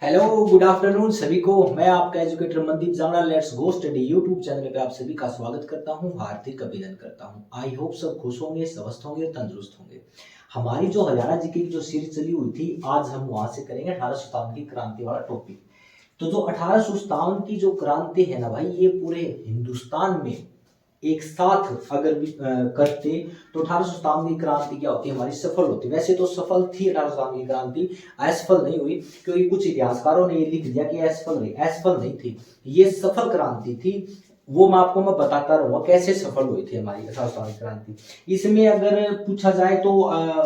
Hello good afternoon सभी को। मैं आपका educator Mandeep Jamra let's go study YouTube channel पे आप सभी का स्वागत करता हूं, हार्दिक अभिनंदन करता हूं। आई होप सब खुश होंगे, स्वस्थ होंगे और तंदुरुस्त होंगे। हमारी जो हरियाणा जीके की जो सीरीज चली हुई थी, आज हम वहां से करेंगे 1857 की क्रांति वाला टॉपिक। तो जो 1857 की जो क्रांति है ना भाई, ये पूरे हिंदुस्तान में एक साथ अगर भी करते तो 1857 की क्रांति क्या होती, हमारी सफल होती। वैसे तो सफल थी 1857 की क्रांति, असफल नहीं हुई, क्योंकि कुछ इतिहासकारों ने ये लिख दिया कि असफल नहीं थी, ये सफल क्रांति थी। वो मैं बताता रहूंगा कैसे सफल हुई थी हमारी 1857 क्रांति। इसमें अगर पूछा जाए तो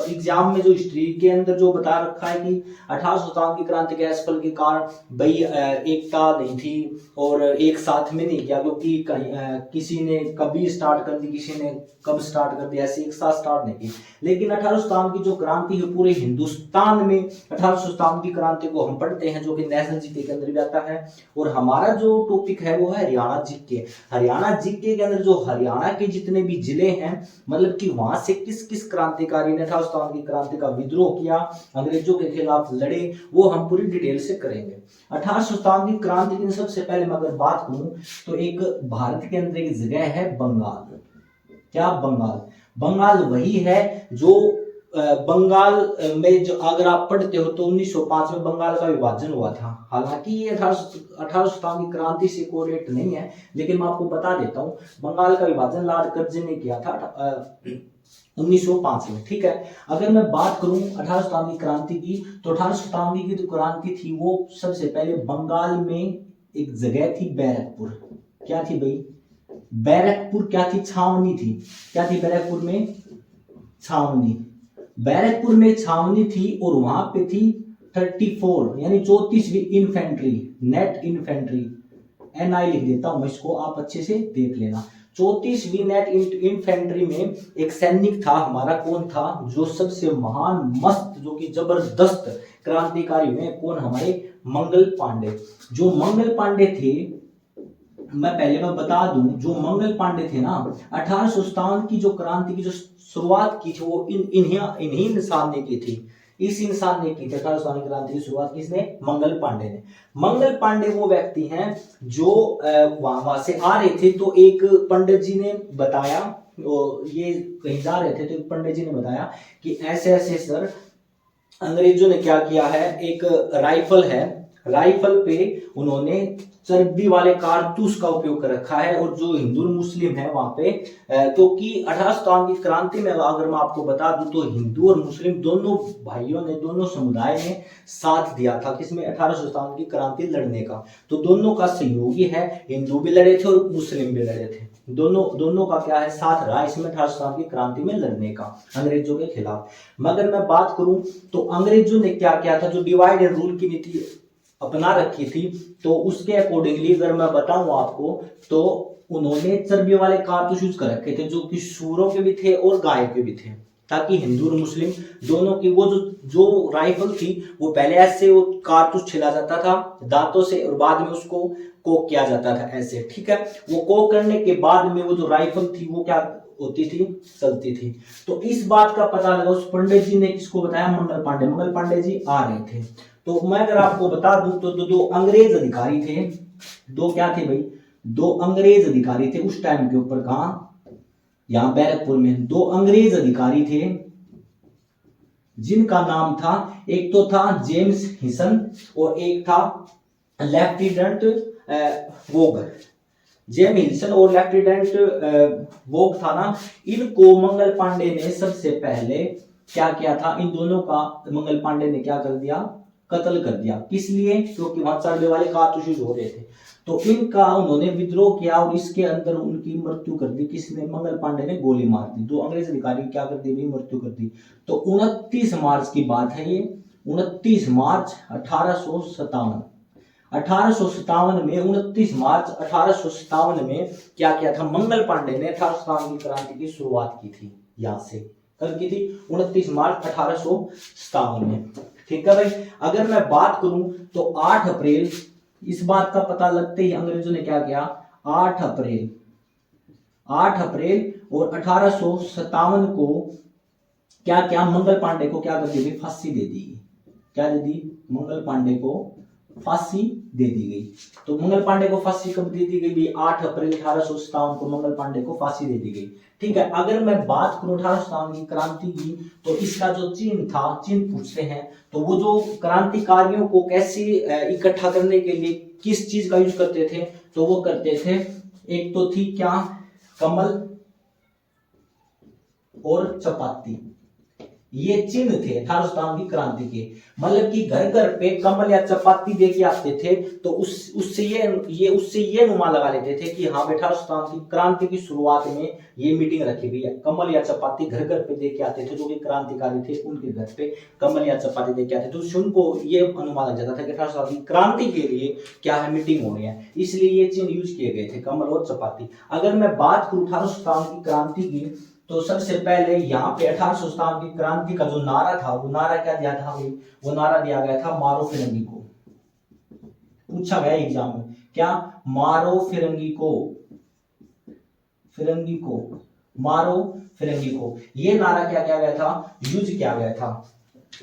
एग्जाम में जो हिस्ट्री के अंदर जो बता रखा है कि 1857 की क्रांति के असफल के कारण भाई एकता नहीं थी और एक साथ में नहीं किया, क्योंकि किसी ने कभी स्टार्ट कर दी, किसी ने कब स्टार्ट कर दिया, ऐसे एक साथ स्टार्ट नहीं की। लेकिन 1857 की जो क्रांति है पूरे हिंदुस्तान में, 1857 की क्रांति को हम पढ़ते हैं जो कि नेशनल जीके के अंदर भी आता है। और हमारा जो टॉपिक है वो है हरियाणा जीके। हरियाणा जीके के अंदर जो हरियाणा के जितने भी जिले हैं, मतलब कि वहां से किस किस क्रांतिकारी ने 1857 की क्रांति का विद्रोह किया, अंग्रेजों के खिलाफ लड़े, वो हम पूरी डिटेल से करेंगे। 1857 की क्रांति की सबसे पहले मैं अगर बात करूं तो एक भारत के अंदर एक जगह है बंगाल। क्या बंगाल? बंगाल वही है जो बंगाल में जो अगर आप पढ़ते हो तो 1905 में बंगाल का विभाजन हुआ था। हालांकि ये 1857 की क्रांति से कोरिलेट नहीं है, लेकिन मैं आपको बता देता हूँ, बंगाल का विभाजन लॉर्ड कर्जन ने किया था 1905 में। ठीक है, अगर मैं बात करूं 1857 की क्रांति की, तो 1857 की जो क्रांति थी वो सबसे पहले बंगाल में एक जगह थी बैरकपुर। क्या थी भाई? बैरकपुर क्या थी? छावनी थी। क्या थी बैरकपुर में? छावनी। बैरकपुर में छावनी थी और वहां पे थी 34 यानी 34वीं इन्फेंट्री, नेट इन्फेंट्री। एनआई लिख देता हूं मैं इसको, आप अच्छे से देख लेना। 34वीं नेट इन्फेंट्री में एक सैनिक था हमारा, कौन था? जो सबसे महान मस्त, जो कि जबरदस्त क्रांतिकारी हुए, कौन? हमारे मंगल पांडे। जो मंगल पांडे थे, मैं बता दूं, जो मंगल पांडे थे ना, 1857 की जो क्रांति की जो शुरुआत की थी वो इन्हीं इंसान ने की थी। इस इंसान ने की थी 1857 की क्रांति की शुरुआत। किसने? मंगल पांडे ने। मंगल पांडे वो व्यक्ति हैं जो वहां से आ रहे थे, तो एक पंडित जी ने बताया, ये कहीं जा रहे थे तो एक पंडित जी ने बताया कि ऐसे ऐसे सर अंग्रेजों ने क्या किया है, एक राइफल है, राइफल पे उन्होंने चर्बी वाले कारतूस का उपयोग कर रखा है। और जो हिंदू मुस्लिम है वहां पे, क्योंकि 1857 की क्रांति में अगर मैं आपको बता दूं तो हिंदू और मुस्लिम दोनों भाइयों ने, दोनों समुदाय ने साथ दिया था किसमें? 1857 की क्रांति लड़ने का। तो दोनों का सहयोगी है, हिंदू भी लड़े थे और मुस्लिम भी लड़े थे, दोनों का क्या है, साथ रहा इसमें 1857 की क्रांति में लड़ने का अंग्रेजों के खिलाफ। मगर मैं बात करूं तो अंग्रेजों ने क्या किया था, जो डिवाइड एंड रूल की नीति अपना रखी थी, तो उसके अकॉर्डिंगली अगर मैं बताऊं आपको तो उन्होंने चर्बी वाले कारतूस यूज कर रखे थे, जो कि सूरों के भी थे और गाय के भी थे, ताकि हिंदू और मुस्लिम दोनों की वो जो राइफल थी, वो पहले ऐसे वो कारतूस छिला जाता था दांतों से और बाद में उसको कोक किया जाता था ऐसे। ठीक है, वो कोक करने के बाद में वो जो राइफल थी वो क्या होती थी, चलती थी। तो इस बात का पता लगा उस पंडित जी ने, किसको बताया? मंगल पांडे जी आ रहे थे। तो मैं अगर आपको बता दूं तो दो अंग्रेज अधिकारी थे, दो क्या थे भाई? दो अंग्रेज अधिकारी थे उस टाइम के ऊपर। कहां? यहां बैरकपुर में दो अंग्रेज अधिकारी थे जिनका नाम था, एक तो था जेम्स हिसन और एक था लेफ्टिनेंट वोग। जेम्स हिसन और लेफ्टिनेंट वोग था ना, इनको मंगल पांडे ने सबसे पहले क्या किया था? इन दोनों का मंगल पांडे ने क्या कर दिया? कत्ल कर दिया। किस लिए? क्योंकि वहां चढ़ने वाले कारतूस यूज हो रहे थे, तो इनका उन्होंने विद्रोह किया और इसके अंदर उनकी मृत्यु कर दी। किसने? मंगल पांडे ने गोली मार दी। दो अंग्रेज अधिकारी क्या कर दी? मृत्यु कर दी। तो 29 मार्च की बात है ये, 29 मार्च 1857। 1857 में 29 मार्च 1857 में क्या किया था? मंगल पांडे ने 1857 की क्रांति की शुरुआत की थी। यहां से कब की थी? 29 मार्च 1857 में। ठीक है भाई, अगर मैं बात करूं तो 8 अप्रैल, इस बात का पता लगते ही अंग्रेजों ने क्या किया? 8 अप्रैल, 8 अप्रैल और 1857 को क्या क्या? मंगल पांडे को क्या कर दी? फांसी दे दी। क्या दे दी? मंगल पांडे को फांसी दे दी गई। तो मंगल पांडे को फांसी कब दे दी गई? 8 अप्रैल 1857 को मंगल पांडे को फांसी दे दी गई। ठीक है, अगर मैं बात करूं 1857 की क्रांति की, तो इसका जो चिन्ह था, चिन्ह पूछते हैं, तो वो जो क्रांतिकारियों को कैसे इकट्ठा करने के लिए किस चीज का यूज करते थे, तो वो करते थे, एक तो थी क्या, कमल और चपाती। ये चिन्ह थे 1857 की क्रांति के। मतलब कि घर घर पे कमल या चपाती दे के आते थे, तो उससे ये अनुमान लगा लेते थे कि हाँ बेटा 1857 की क्रांति की शुरुआत में ये मीटिंग रखी गई है। कमल या चपाती घर घर पे दे के आते थे, जो कि क्रांतिकारी थे उनके घर पे कमल या चपाती दे के आते थे, तो उससे उनको ये अनुमान लग जाता था कि 1857 की क्रांति के लिए क्या है, मीटिंग होनी है, इसलिए ये चिन्ह यूज किए गए थे, कमल और चपाती। अगर मैं बात करूं 1857 की क्रांति की, तो सबसे पहले यहाँ पे 1857 की क्रांति का जो नारा था, वो नारा क्या दिया था भाई? वो नारा दिया गया था, मारो फिरंगी को। पूछा गया एग्जाम में, क्या? मारो फिरंगी को, फिरंगी को, मारो फिरंगी को। ये नारा क्या किया गया था? यूज किया गया था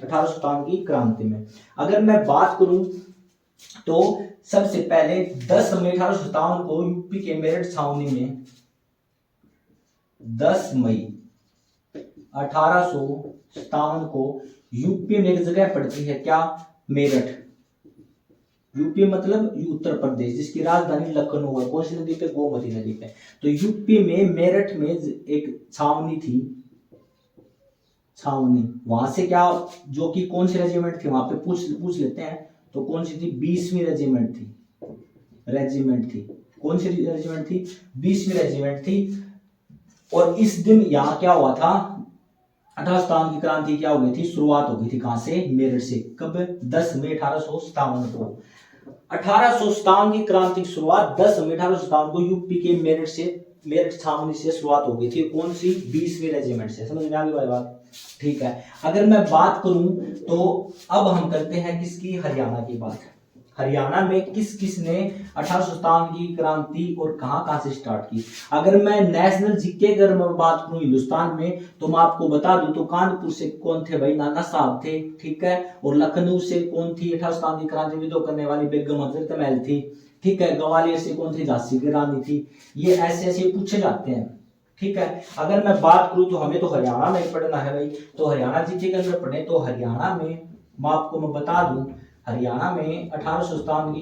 1857 की क्रांति में। अगर मैं बात करूं तो सबसे पहले 10 मई 1857 को यूपी के मेरठ छावनी में, 10 मई 1857 को यूपी में एक जगह पड़ती है, क्या? मेरठ। यूपी मतलब उत्तर प्रदेश, जिसकी राजधानी लखनऊ है। कौन सी नदी पे? गोमती नदी पे। तो यूपी में मेरठ में एक छावनी थी, छावनी। वहां से क्या, जो कि कौन सी रेजिमेंट थी वहां पे पूछ लेते हैं, तो कौन सी थी? 20वीं रेजिमेंट थी, रेजिमेंट थी। कौन सी रेजिमेंट थी? 20वीं रेजिमेंट थी। और इस दिन यहाँ क्या हुआ था? 1857 की क्रांति क्या हो गई थी? शुरुआत हो गई थी। कहां से? मेरठ से। कब? 10 मई 1857 को। 1857 की क्रांति की शुरुआत 10 मई 1857 को यूपी के मेरठ से, मेरठ छावनी से शुरुआत हो गई थी। कौन सी? 20वीं रेजिमेंट से। समझ में आ गई भाई बात? ठीक है। अगर मैं बात करूं तो अब हम करते हैं किसकी? हरियाणा की बात। हरियाणा में किस किस ने 1857 की क्रांति और कहां से स्टार्ट की? अगर मैं नेशनल जीके अगर मैं बात करूं हिंदुस्तान में, तो मैं आपको बता दूं तो कानपुर से कौन थे भाई? नाना साहब थे। ठीक है। और लखनऊ से कौन थी? 1857 की क्रांति विद्रोह करने वाली बेगम हजरत महल थी। ठीक है। ग्वालियर से कौन थी? झांसी की रानी थी। ये ऐसे ऐसे पूछे जाते हैं। ठीक है। अगर मैं बात करूं तो हमें तो हरियाणा में पढ़ना है भाई, तो हरियाणा जीके के अंदर पढ़े, तो हरियाणा में मैं बता दूं, हरियाणा में 1857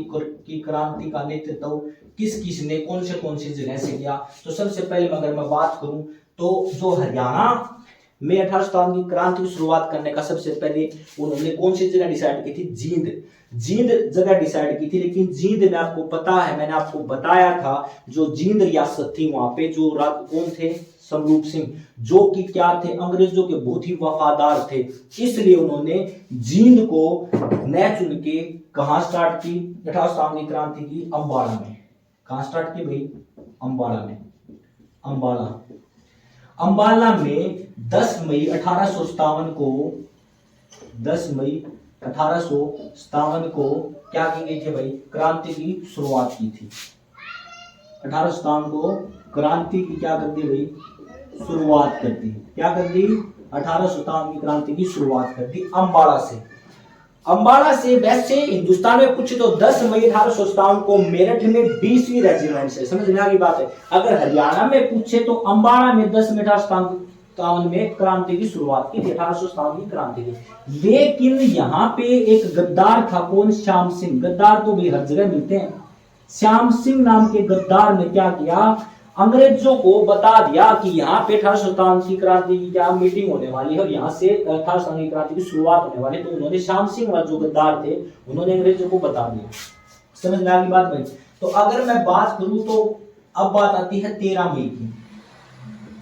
की क्रांति का नेतृत्व किस किस ने कौन सी जगह से किया? तो सबसे पहले अगर मैं बात करूं तो जो हरियाणा में 1857 की क्रांति की शुरुआत करने का सबसे पहले उन्होंने कौन सी जगह डिसाइड की थी? जींद जगह डिसाइड की थी। लेकिन जींद में आपको पता है, मैंने आपको बताया था, जो जींद रियासत थी वहां पे जो कौन थे? समरूप सिंह, जो कि क्या थे? अंग्रेजों के बहुत ही वफादार थे। इसलिए उन्होंने जींद को न चुन के कहां स्टार्ट की 1857 की क्रांति की? अंबाला में। कहां स्टार्ट की भाई? अंबाला में। अंबाला में 10 मई 1857 को, 10 मई 1857 को क्या की गई थी भाई? क्रांति की शुरुआत की थी। 1857 को क्रांति की क्या कर दी भाई? शुरुआत कर दी। क्या कर दी? 1857 की क्रांति की शुरुआत कर दी अंबाला से। अंबाला से वैसे हिंदुस्तान में पूछे तो 10 मई 1857 को मेरठ में 20वीं रेजिमेंट से। समझ में आ गई बात है? अगर हरियाणा में पूछे तो अंबाला में 10 मई 1857 में क्रांति की शुरुआत की थी, 1857 की क्रांति की। लेकिन यहाँ पे एक गद्दार था, कौन? श्याम सिंह। गद्दार तो भी हर जगह मिलते हैं। श्याम सिंह नाम के गद्दार ने क्या किया? अंग्रेजों को बता दिया कि यहाँ पे 1857 की क्रांति की क्या मीटिंग होने वाली है और यहाँ से 1857 की क्रांति की शुरुआत होने वाली है। तो उन्होंने श्याम सिंह जो गद्दार थे, उन्होंने अंग्रेजों को बता दिया। समझ में आ गई बात भाई? तो अगर मैं बात करूं तो अब बात आती है 13 मई की।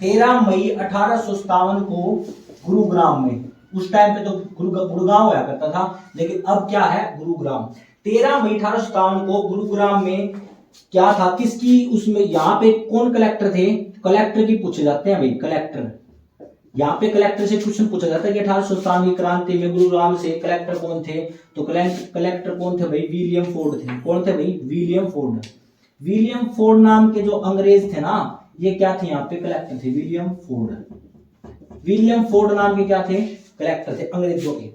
13 मई 1857 को गुरुग्राम में, उस टाइम पे तो गुरुग्राम हुआ करता था, लेकिन अब क्या है? गुरुग्राम। 13 मई 1857 को गुरुग्राम में क्या था? किसकी उसमें यहाँ पे कौन कलेक्टर थे? कलेक्टर की पूछे जाते हैं भाई, कलेक्टर। यहाँ पे कलेक्टर से क्वेश्चन पूछा जाता है कि 1857 की क्रांति में गुरुग्राम से कलेक्टर कौन थे? तो कलेक्टर कौन थे भाई? विलियम फोर्ड थे। कौन थे भाई? William Ford. विलियम फोर्ड नाम के जो अंग्रेज थे ना, ये क्या थे? यहाँ पे कलेक्टर थे, विलियम फोर्ड। विलियम फोर्ड नाम के क्या थे? कलेक्टर थे अंग्रेजों के।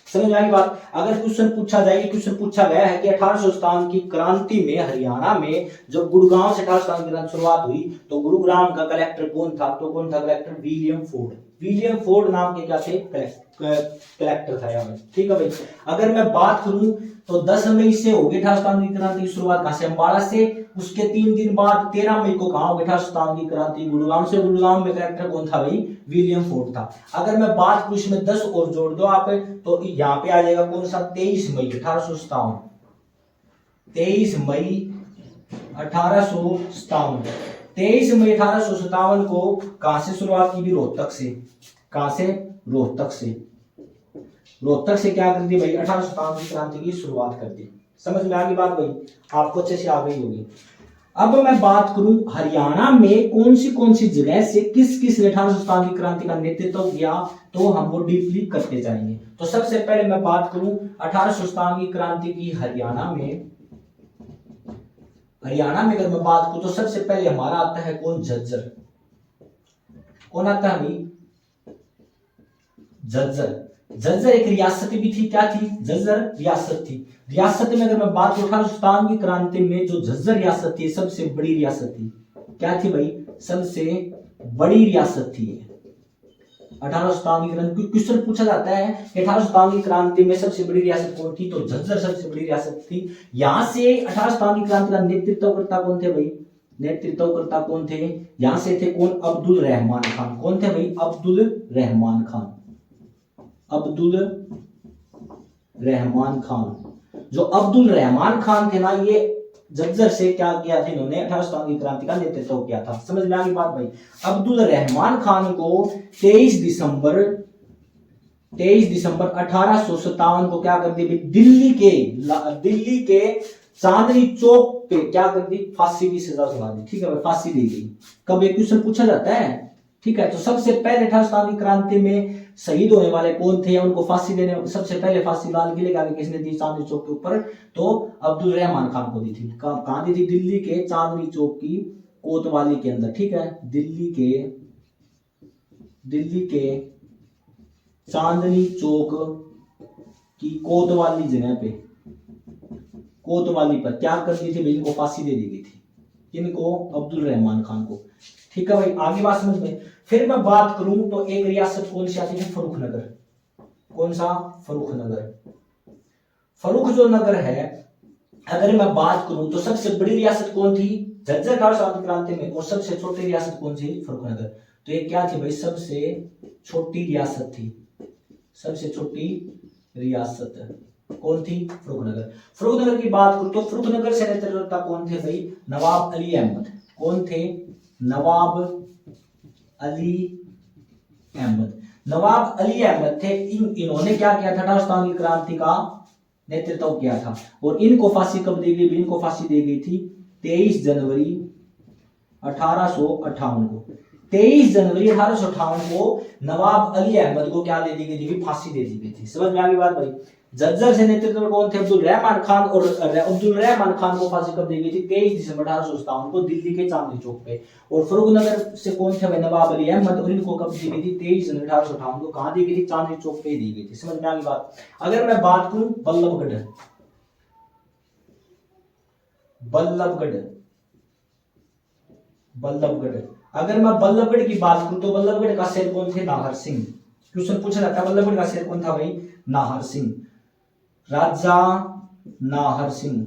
समझ में आई बात। अगर क्वेश्चन पूछा जाए, क्वेश्चन पूछा गया है कि 1857 की क्रांति में हरियाणा में जब गुड़गांव से 1857 की क्रांति शुरुआत हुई तो गुरुग्राम का कलेक्टर कौन था, तो कौन था collector, William Ford. William Ford नाम के क्या थे, कलेक्टर था यहाँ पे, ठीक है भाई। अगर मैं बात करूं तो 10 मई से होगी 1857 की क्रांति की शुरुआत, कहां से, अम्बाड़ा से। उसके 3 दिन बाद 13 मई को कहां होगी 1857 की क्रांति, गुड़गांव से। गुड़गांव में कलेक्टर कौन था भाई, विलियम फोर्ड था। अगर मैं बात करूं इसमें 10 और जोड़ दो आप, तो यहाँ पे आ जाएगा कौन सा, 23 मई 1857, 23 मई 1857, 23 मई 1857 को कहां से शुरुआत की भी, रोहतक से। कहां से, रोहतक से। रोहतक से क्या कर दी भाई, 1857 की क्रांति की शुरुआत कर दी। समझ में आ गई बात भाई, आपको अच्छे से आ गई होगी। अब मैं बात करूं हरियाणा में कौन सी जगह से किस किस ने 1857 की क्रांति का नेतृत्व किया, तो हम वो डीपली करते जाएंगे। तो सबसे पहले मैं बात करूं 1857 की क्रांति की हरियाणा में अगर मैं बात करूं तो सबसे पहले हमारा आता है कौन, झज्जर। कौन आता है भाई, झज्जर। झज्जर एक रियासत भी थी, क्या थी, झज्जर रियासत थी। रियासत में अगर मैं बात करूं 1857 की क्रांति में जो झज्जर रियासत थी सबसे बड़ी रियासत थी। क्या थी भाई, सबसे बड़ी रियासत थी 1857 की क्रांति। क्वेश्चन पूछा जाता है कि 1857 की क्रांति में सबसे बड़ी रियासत कौन थी, तो झज्जर सबसे बड़ी रियासत थी। यहां से 1857 की क्रांति का नेतृत्वकर्ता कौन थे भाई, नेतृत्वकर्ता कौन थे, यहां से थे कौन, अब्दुल रहमान खान। कौन थे भाई, अब्दुल रहमान खान। अब्दुल रहमान खान। जो अब्दुल रहमान खान थे ना, ये झज्जर से क्या किया था, इन्होंने 1857 की क्रांति का नेतृत्व किया था। समझ में आ गई बात भाई। अब्दुल रहमान खान को 23 दिसंबर 1857 को क्या कर दिया, दिल्ली के चांदनी चौक पे क्या कर दी, फांसी की सजा सुना दी। ठीक है भाई, फांसी दी गई। कब एक क्वेश्चन पूछा जाता है, ठीक है। तो सबसे पहले 1857 की क्रांति में शहीद होने वाले कौन थे, उनको फांसी देने सबसे पहले फांसी लाल किले के आगे किसने दी, चांदनी चौक के ऊपर, तो अब्दुल रहमान खान को दी थी। कहां दी थी, दिल्ली के चांदनी चौक की कोतवाली के अंदर। ठीक है, दिल्ली के चांदनी चौक की कोतवाली जगह पे, कोतवाली पर क्या कर दी थी, इनको फांसी दे दी गई थी। इनको, अब्दुल रहमान खान को। ठीक है भाई, आगे बात समझ में। फिर मैं बात करूं तो एक रियासत कौन सी आती है, फर्रुखनगर। कौन सा, फर्रुखनगर। फर्रुख जो नगर है, अगर मैं बात करूं तो सबसे बड़ी रियासत कौन थी, झज्जर 1857 क्रांति में, और सबसे छोटी रियासत कौन सी, फर्रुखनगर। तो ये क्या थी भाई, सबसे छोटी रियासत थी। सबसे छोटी रियासत कौन थी, फर्रुखनगर। फर्रुखनगर की बात करूं तो फर्रुखनगर से नेतृत्व कौन थे भाई, नवाब अली अहमद। कौन थे, नवाब अली अहमद। नवाब अली अहमद थे। इन्होंने क्या किया था, 1857 की क्रांति का नेतृत्व किया था। और इनको फांसी कब दी गई, इनको फांसी दी गई थी 23 जनवरी 1858 को। 23 जनवरी 1858 को नवाब अली अहमद को क्या दे दी गई थी, फांसी दे दी गई थी। समझ में आ गई बात भाई। झज्जर से नेतृत्व में कौन थे, अब्दुल रहमान खान। और अब्दुल रहमान खान को फांसी कब दी गई थी, 23 दिसंबर 1857 को दिल्ली के चांदनी चौक पे। और फर्रुखनगर से कौन थे भाई, नवाब अली अहमद। और इनको कब दी गई थी, 23 जनवरी 1858 को। कहां दी गई थी, चांदनी चौक पे दी गई थी। समझ में आ गई बात। अगर मैं बात करूं बल्लभगढ़, अगर मैं बल्लभगढ़ की बात करूं तो बल्लभगढ़ का शेर कौन थे, नाहर सिंह। क्वेश्चन पूछा जाता है बल्लभगढ़ का शेर कौन था भाई, नाहर सिंह। राजा नाहर सिंह।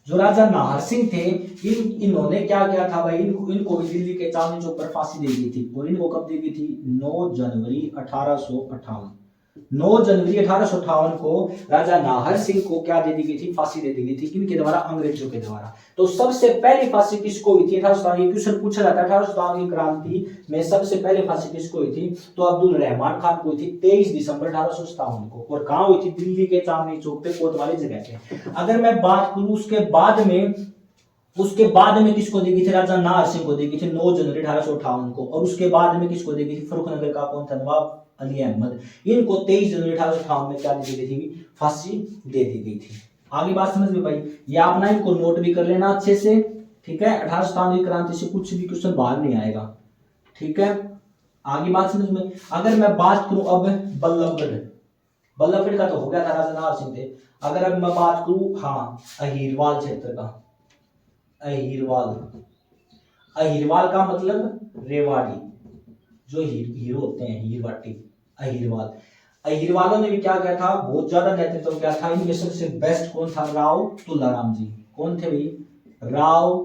जो राजा नाहर सिंह थे, इन्होंने क्या किया था भाई, इनको भी दिल्ली के चांदनी चौक पर फांसी दे दी थी। और इनको कब दी गई थी, 9 जनवरी 1858। 9 जनवरी 1858 को राजा नाहर सिंह को क्या दे दी गई थी, फांसी दे दी गई थी। किनके द्वारा, अंग्रेजों के द्वारा। तो सबसे पहली फांसी किसको हुई थी, 1857। क्वेश्चन पूछा जाता है 1857 की क्रांति में सबसे पहले फांसी किसको हुई थी, तो अब्दुल रहमान खान को हुई थी 23 दिसंबर 1857 को। और कहां हुई थी, दिल्ली के चांदनी चौक पे, कोतवाली जगह पे। अगर मैं बात करूं उसके बाद में किसको दी गई थी, राजा नाहर सिंह को दी गई थी 9 जनवरी 1858 को। और उसके बाद में किसको दी गई थी, फर्रुखनगर का कौन था, नवाब अली अहमद। इनको 23 जनवरी 1858 में क्या दी गई थी, फांसी दे दी गई थी। आगे बात समझ में भाई। ये आप ना इनको नोट भी कर लेना अच्छे से। ठीक है, 1857 की क्रांति से कुछ भी क्वेश्चन बाहर नहीं आएगा। ठीक है, आगे बात समझ में। अगर मैं बात करूं अब बल्लभगढ़, बल्लभगढ़ का तो हो गया था, राजा नाहर सिंह थे। अगर अब मैं बात करूं हाँ अहिरवाल क्षेत्र का, अहिरवाल, अहिरवाल का मतलब रेवाड़ी, जो हीरो होते हैं हीरवाटी, अहिरवाल। अहिरवालों ने भी क्या किया था, बहुत ज्यादा नेतृत्व किया था। इनमें सबसे बेस्ट कौन था, राव तुलाराम जी। कौन थे भाई, राव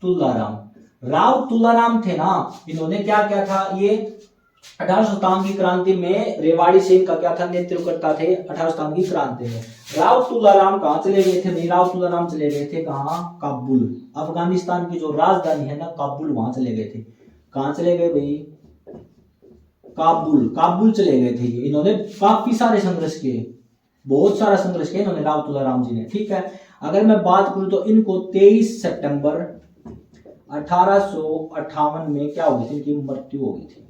तुलाराम। राव तुलाराम थे ना, इन्होंने क्या किया था, ये 1857 की क्रांति में रेवाड़ी से इनका क्या था, नेतृत्व करता थे 1857 की क्रांति में। राव तुलाराम कहाँ चले गए थे भाई, राव तुलाराम चले गए थे कहाँ, काबुल, अफगानिस्तान की जो राजधानी है ना काबुल, वहां चले गए थे। कहाँ चले गए भाई, काबुल, काबुल चले गए थे। इन्होंने काफी सारे संघर्ष किए, बहुत सारा संघर्ष किया इन्होंने, राव तुलाराम जी ने। ठीक है, अगर मैं बात करूं तो इनको 23 सितंबर 1858 में क्या हो गई थी, इनकी मृत्यु हो गई थी।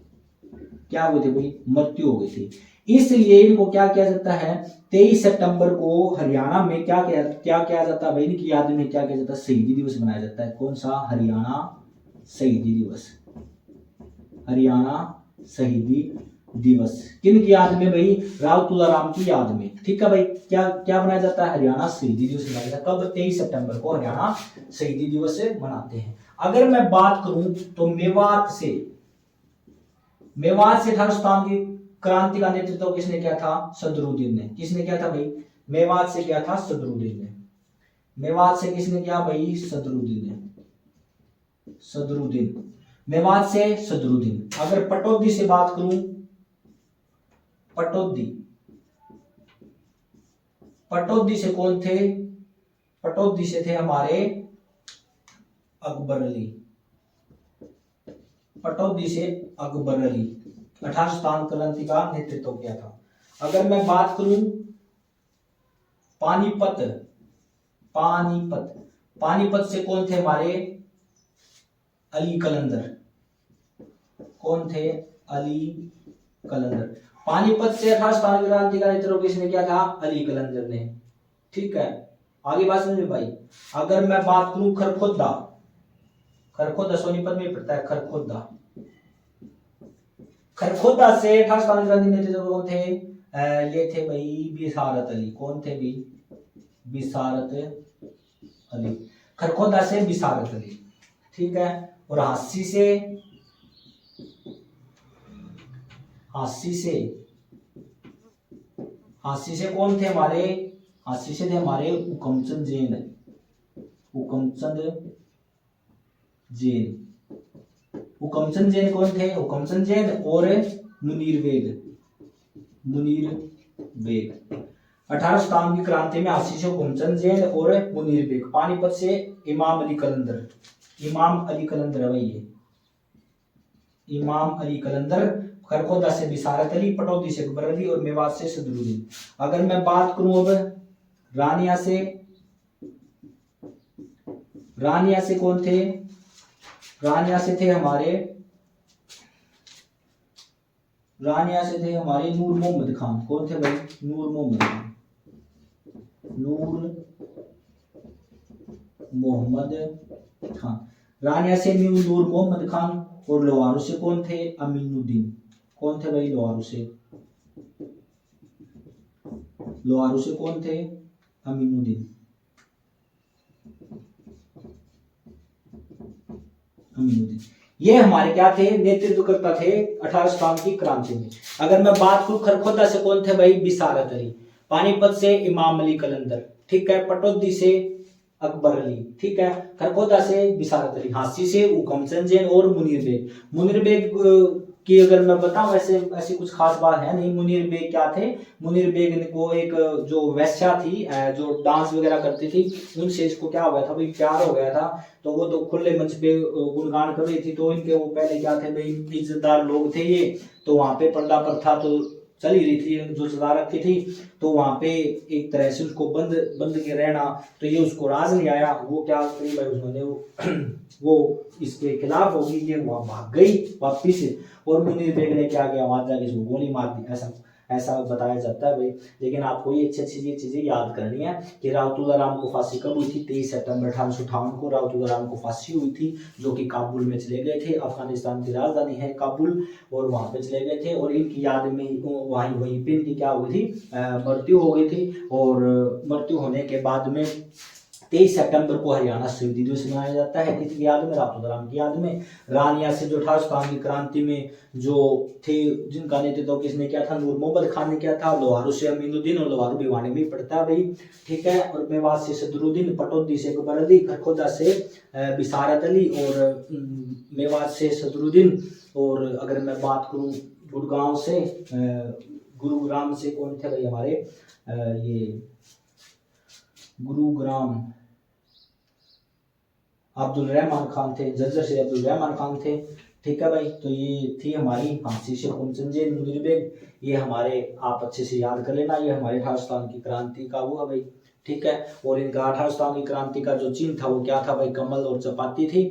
क्या हो गई थी भाई, मृत्यु हो गई थी। इसलिए इनको क्या किया जाता है, 23 सितंबर को हरियाणा में क्या किया जाता है भाई, इनकी याद में क्या किया जाता है, शहीदी दिवस मनाया जाता है। कौन सा, हरियाणा शहीदी दिवस, हरियाणा शहीदी दिवस। किन की याद में भाई, राव तुलाराम की याद में। ठीक है भाई, क्या क्या मनाया जाता है, हरियाणा शहीदी दिवस मनाया जाता है। कब, 23 सितंबर को हरियाणा शहीदी दिवस मनाते हैं। अगर मैं बात करूं तो मेवात से 1857 की क्रांति का नेतृत्व किसने किया था, सदरुद्दीन ने। किसने किया था भाई, मेवात से किया था सदरुद्दीन ने। मेवात से किसने किया भाई, सदरुद्दीन ने, सदरुद्दीन, मेवात से सदरुद्दीन। अगर पटौदी से बात करूं, पटौदी, पटौदी से कौन थे, पटौदी से थे हमारे अकबर अली, पटौदी से अकबर अली, 1857 क्रांति का नेतृत्व किया था। अगर मैं बात करूं पानीपत, पानीपत, पानीपत से कौन थे हमारे, अली कलंदर। कौन थे, अली कलंदर। पानीपत से 1857 क्रांति का नेतृत्व किसने किया था, अली कलंदर ने। ठीक है, आगे बात समझ में भाई। अगर मैं बात करूं खरखोदा, खरखोदा सोनीपत में पड़ता है, खरखोदा, खरखोदा से 1857 क्रांति नेतृत्व कौन थे, ये थे भाई बिसारत अली। कौन थे भाई, बिसारत अली, खरखोदा से बिसारत अली। ठीक है, और हांसी से, हांसी से, हांसी से कौन थे हमारे, हांसी से थे हमारे हुकमचंद जैन, हुकमचंद जैन। हुकमचंद जैन कौन थे, हुकमचंद जैन और मुनीर बेग, मुनीर बेग। 1857 की क्रांति में हांसी से हुकमचंद जैन और मुनीर बेग। पानीपत से इमाम अली कलंदर, इमाम अली कलंदर है भाई ये, इमाम अली कलंदर। खरखोदा से बिसारत अली, पटौदी से अकबर अली और मेवात से सदरुद्दीन। अगर मैं बात करूं अब रानिया से, रानिया से कौन थे, रानिया से थे हमारे, रानिया से थे हमारे नूर मोहम्मद खान। कौन थे भाई, नूर मोहम्मद खान, नूर मोहम्मद खान। रानिया से नूर मोहम्मद खान। और लोहारू से कौन थे, अमीनुद्दीन। कौन थे भाई, लोहारू से, लोहारू से कौन थे, अमीनुद्दीन, अमीनुद्दीन। ये हमारे क्या थे, नेतृत्व करता थे 1857 की क्रांति में। अगर मैं बात करूं खरखोदा से कौन थे भाई, बिसारत अली। पानीपत से इमाम अली कलंदर। ठीक है, पटौदी से अकबर अली। ठीक है, खरखोदा से बिसारत अली, हांसी से हुकमचंद जैन और मुनीर बेग। मुनीर बेग की अगर मैं बताऊं, ऐसे ऐसी कुछ खास बात है नहीं। मुनीर बेग क्या थे, मुनीर बेग को एक जो वैश्या थी, जो डांस वगैरह करती थी, उनसे इसको क्या हो गया था भाई, प्यार हो गया था। तो वो तो खुले मंच पे गुणगान कर रही थी। तो इनके वो पहले क्या थे भाई, इज्जतदार लोग थे ये। तो वहां पे पर्दा प्रथा तो चल ही रही थी, जो सजा रखी थी। तो वहां पे एक तरह से उसको बंद बंद के रहना, तो ये उसको राज नहीं आया। वो क्या करी भाई, उन्होंने वो इसके खिलाफ होगी, ये वहां भाग गई वापिस। और मुनीर बेग ने क्या किया, वहां जाके इसको गोली मार दी। ऐसा ऐसा बताया जाता है भाई। लेकिन आपको ये अच्छी अच्छी चीज़ें याद करनी है कि राउतुल्लाह राम को फांसी कब हुई थी, 23 सितंबर 1858 को राउतुल्लाह राम को फांसी हुई थी, जो कि काबुल में चले गए थे। अफगानिस्तान की राजधानी है काबुल, और वहाँ पे चले गए थे, और इनकी याद में वहीं पे इनकी क्या हुई थी, मृत्यु हो गई थी। और मृत्यु होने के बाद में 23 सितंबर को हरियाणा शहीद दिवस मनाया जाता है, किसकी याद में, राउतुल्लाह राम की याद में। रानिया से जो 18 सितंबर की क्रांति में जो थे, जिनका नेतृत्व किसने किया था, नूर मोहम्मद खान ने किया था। लोहारू से अमीनुद्दीन, और लोहारू भिवानी में पड़ता है भाई, ठीक है। और मेवात से सदरुद्दीन, पटौदी से अकबर, खरखोदा से बिसारत अली, और मेवात से सदरुद्दीन। और अगर मैं बात करूँ गुड़गांव से, गुरुग्राम से कौन थे भाई हमारे, ये गुरुग्राम अब्दुल रहमान खान थे, जज्जर से अब्दुल रहमान खान थे, ठीक है भाई। तो ये थी हमारी फांसी से कुंचनजे मुनीर बेग, ये हमारे आप अच्छे से याद कर लेना, ये हमारे 18 सितंबर की क्रांति का वो है भाई, ठीक है। और इनका 18 सितंबर की क्रांति का जो चिन्ह था वो क्या था भाई, कमल और चपाती थी,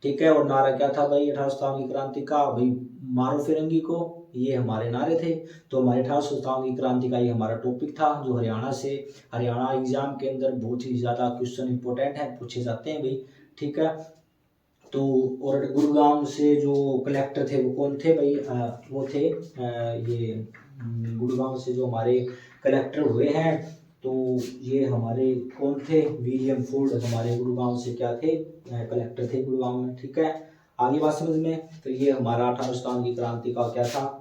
ठीक है। और नारा क्या था भाई 18 सितंबर की क्रांति का भाई, मारो फिरंगी को, ये हमारे नारे थे। तो हमारे 18 सितंबर की क्रांति का ये हमारा टॉपिक था, जो हरियाणा एग्जाम के अंदर बहुत ही ज़्यादा क्वेश्चन इंपॉर्टेंट है, पूछे जाते हैं भाई, ठीक है। तो और गुरुग्राम से जो कलेक्टर थे वो कौन थे भाई, वो थे ये गुरुग्राम से जो हमारे कलेक्टर हुए हैं, तो ये हमारे कौन थे, विलियम फोर्ड हमारे गुरुग्राम से क्या थे, कलेक्टर थे गुरुग्राम में, ठीक है। आगे बात समझ में। तो ये हमारा 18 सितंबर की क्रांति का क्या था,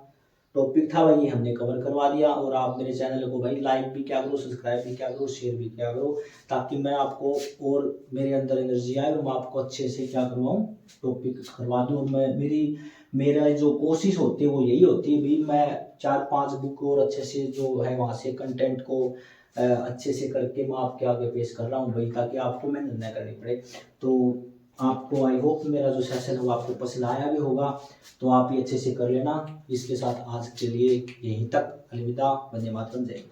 टॉपिक था भाई, ये हमने कवर करवा दिया। और आप मेरे चैनल को भाई लाइक भी क्या करो, सब्सक्राइब भी क्या करो, शेयर भी क्या करो, ताकि मैं आपको और मेरे अंदर एनर्जी आए और मैं आपको अच्छे से क्या करवाऊँ, टॉपिक करवा दूँ। मेरा जो कोशिश होती है वो यही होती है भाई, मैं 4-5 बुक और अच्छे से जो है वहाँ से कंटेंट को अच्छे से करके मैं आपके आगे पेश कर रहा हूँ भाई, ताकि आपको मेहनत न करनी पड़े। तो आपको आई होप मेरा जो सेशन है वो आपको पसंद आया भी होगा, तो आप ये अच्छे से कर लेना। इसके साथ आज के लिए यहीं तक, अलविदा, वंदे मातरम, जय हिंद।